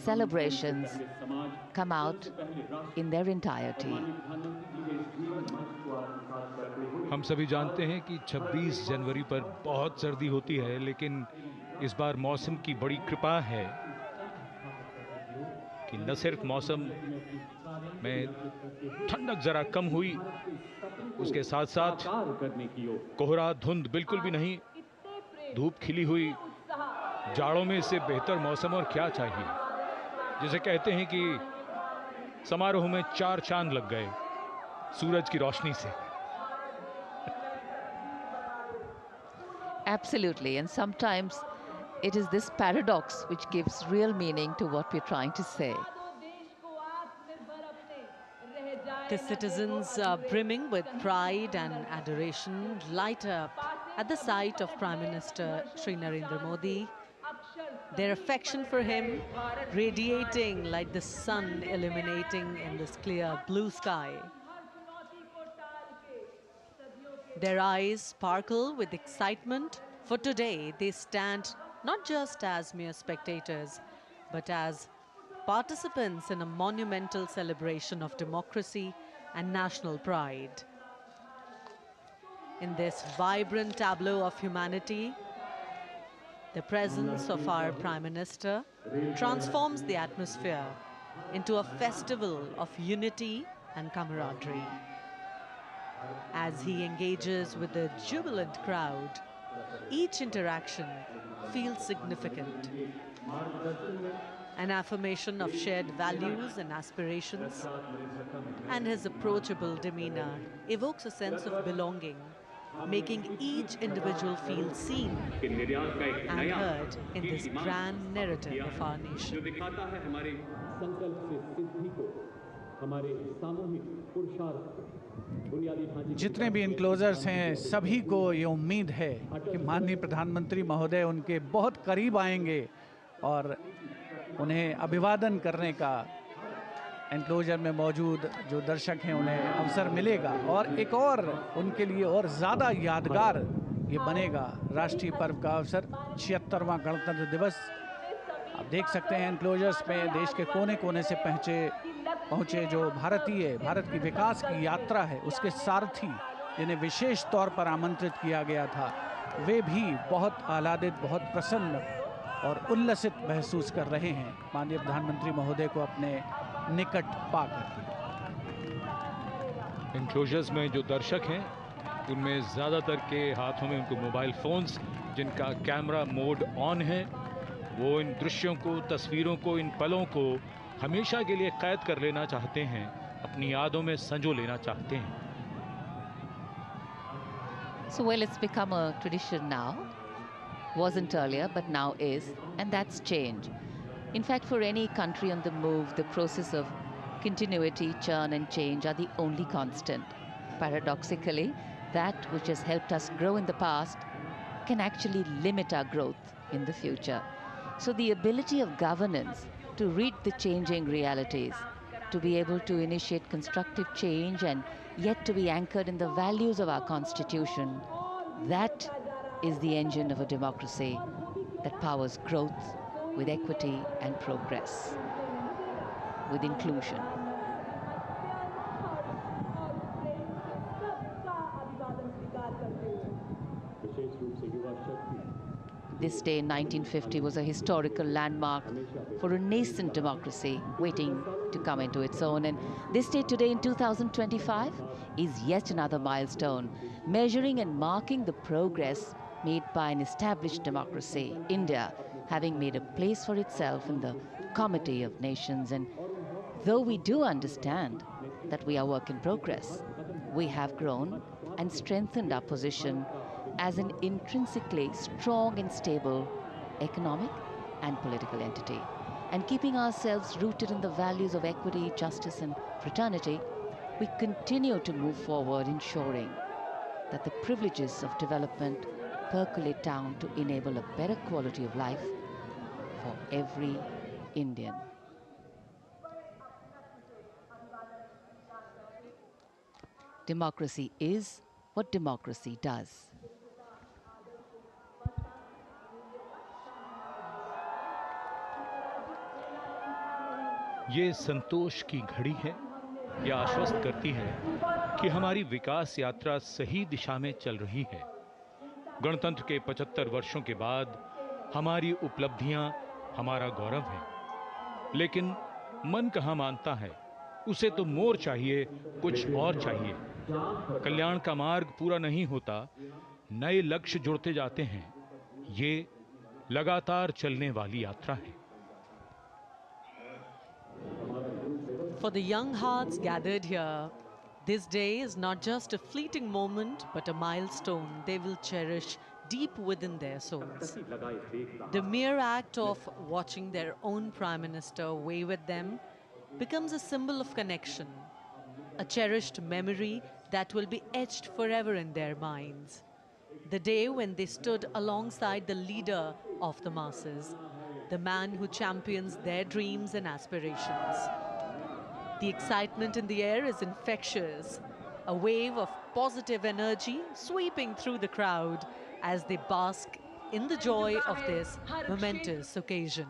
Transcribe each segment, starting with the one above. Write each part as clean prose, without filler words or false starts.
celebrations come out in their entirety. हम सभी जानते हैं कि 26 जनवरी पर बहुत सर्दी होती है, लेकिन इस बार मौसम की बड़ी कृपा है कि न सिर्फ मौसम में ठंडक जरा कम हुई, उसके साथ साथ कोहरा धुंध बिल्कुल भी नहीं, धूप खिली हुई। जाड़ों में इससे बेहतर मौसम और क्या चाहिए। जिसे कहते हैं कि समारोह में 4 चांद लग गए सूरज की रोशनी से। Absolutely, and sometimes it is this paradox which gives real meaning to what we're trying to say. The citizens are brimming with pride and adoration, light up at the sight of Prime Minister Shri Narendra Modi. Their affection for him radiating like the sun illuminating in this clear blue sky. Their eyes sparkle with excitement, for today they stand not just as mere spectators, but as participants in a monumental celebration of democracy and national pride. In this vibrant tableau of humanity, the presence of our Prime Minister transforms the atmosphere into a festival of unity and camaraderie. As he engages with the jubilant crowd, each interaction feels significant. An affirmation of shared values and aspirations, and his approachable demeanor evokes a sense of belonging, making each individual feel seen and heard in this grand narrative of our nation. जितने भी enclosures हैं, सभी को ये उम्मीद है कि माननीय प्रधानमंत्री महोदय उनके बहुत करीब आएंगे और उन्हें अभिवादन करने का एनक्लोजर में मौजूद जो दर्शक हैं उन्हें अवसर मिलेगा और एक और उनके लिए और ज़्यादा यादगार ये बनेगा राष्ट्रीय पर्व का अवसर 76वां गणतंत्र दिवस। आप देख सकते हैं एनक्लोजर्स में देश के कोने कोने से पहुँचे जो भारत की विकास की यात्रा है उसके सारथी जिन्हें विशेष तौर पर आमंत्रित किया गया था, वे भी बहुत आह्लादित, बहुत प्रसन्न और उल्लसित महसूस कर रहे हैं माननीय प्रधानमंत्री महोदय को अपने निकट पाकर। एनक्लोजर्स में जो दर्शक हैं उनमें ज़्यादातर के हाथों में उनको मोबाइल फ़ोन्स जिनका कैमरा मोड ऑन है, वो इन दृश्यों को, तस्वीरों को, इन पलों को हमेशा के लिए कैद कर लेना चाहते हैं, अपनी यादों में संजो लेना चाहते हैं। So well, it's become a tradition now. Wasn't earlier, but now is, and that's change. In fact, for any country on the move, the process of continuity, churn and change are the only constant. Paradoxically, that which has helped us grow in the past can actually limit our growth in the future. So the ability of governance to read the changing realities, to be able to initiate constructive change and yet to be anchored in the values of our Constitution, that is the engine of a democracy that powers growth with equity and progress, with inclusion. This day in 1950 was a historical landmark for a nascent democracy waiting to come into its own. And this day today in 2025 is yet another milestone, measuring and marking the progress made by an established democracy, India, having made a place for itself in the Committee of Nations. And though we do understand that we are work in progress, we have grown and strengthened our position as an intrinsically strong and stable economic and political entity. And keeping ourselves rooted in the values of equity, justice and fraternity, we continue to move forward, ensuring that the privileges of development percolate down to enable a better quality of life for every Indian. Democracy is what democracy does. ये संतोष की घड़ी है। यह आश्वस्त करती है कि हमारी विकास यात्रा सही दिशा में चल रही है। गणतंत्र के 75 वर्षों के बाद हमारी उपलब्धियां हमारा गौरव है, लेकिन मन कहां मानता है। उसे तो मोर चाहिए, कुछ और चाहिए। कल्याण का मार्ग पूरा नहीं होता, नए लक्ष्य जुड़ते जाते हैं। ये लगातार चलने वाली यात्रा है। For the young hearts gathered here, this day is not just a fleeting moment, but a milestone they will cherish deep within their souls. The mere act of watching their own Prime Minister wave at them becomes a symbol of connection, a cherished memory that will be etched forever in their minds. The day when they stood alongside the leader of the masses, the man who champions their dreams and aspirations. The excitement in the air is infectious, a wave of positive energy sweeping through the crowd as they bask in the joy of this momentous occasion.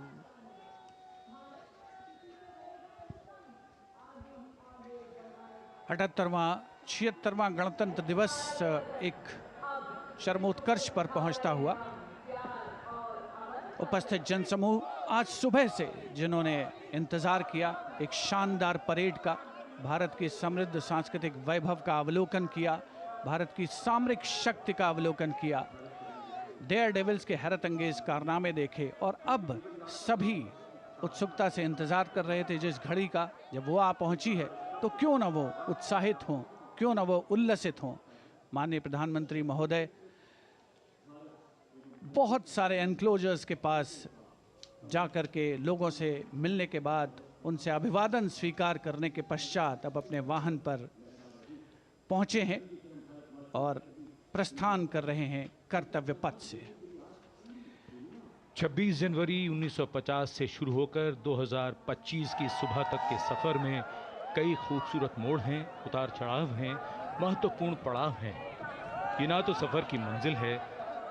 अठहत्तरवां 76वां गणतंत्र दिवस एक चरमोत्कर्ष पर पहुंचता हुआ। उपस्थित जनसमूह आज सुबह से जिन्होंने इंतजार किया एक शानदार परेड का, भारत की समृद्ध सांस्कृतिक वैभव का अवलोकन किया, भारत की सामरिक शक्ति का अवलोकन किया, डेयर डेविल्स के हैरत अंगेज कारनामे देखे और अब सभी उत्सुकता से इंतजार कर रहे थे जिस घड़ी का, जब वो आ पहुंची है तो क्यों ना वो उत्साहित हों, क्यों ना वो उल्लसित हों। माननीय प्रधानमंत्री महोदय बहुत सारे एनक्लोजर्स के पास जाकर के लोगों से मिलने के बाद उनसे अभिवादन स्वीकार करने के पश्चात अब अपने वाहन पर पहुंचे हैं और प्रस्थान कर रहे हैं कर्तव्य पथ से। 26 जनवरी 1950 से शुरू होकर 2025 की सुबह तक के सफर में कई खूबसूरत मोड़ हैं, उतार चढ़ाव हैं, महत्वपूर्ण पड़ाव हैं। ये ना तो सफर की मंजिल है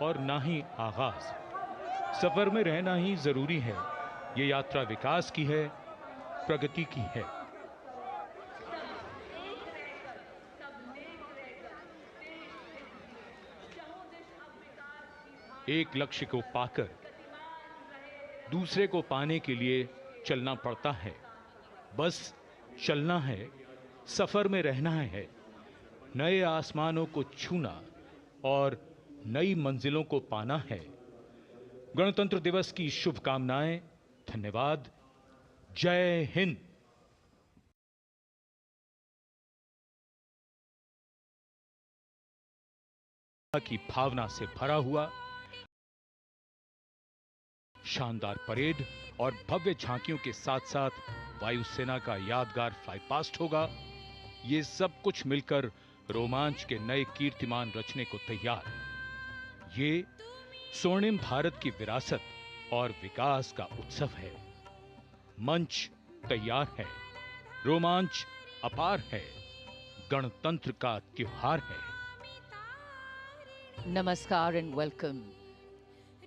और ना ही आगाज। सफर में रहना ही जरूरी है। ये यात्रा विकास की है, प्रगति की है। एक लक्ष्य को पाकर दूसरे को पाने के लिए चलना पड़ता है। बस चलना है, सफर में रहना है, नए आसमानों को छूना और नई मंजिलों को पाना है। गणतंत्र दिवस की शुभकामनाएं। धन्यवाद। जय हिंद। की भावना से भरा हुआ शानदार परेड और भव्य झांकियों के साथ साथ वायुसेना का यादगार फ्लाई पास्ट होगा। ये सब कुछ मिलकर रोमांच के नए कीर्तिमान रचने को तैयार। ये स्वर्णिम भारत की विरासत और विकास का उत्सव है। मंच तैयार है, रोमांच अपार है, गणतंत्र का त्योहार है। Namaskar and welcome.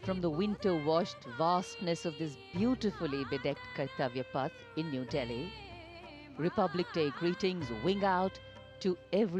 From the winter-washed vastness of this beautifully bedecked Kartavya Path in New Delhi, Republic Day greetings wing out to every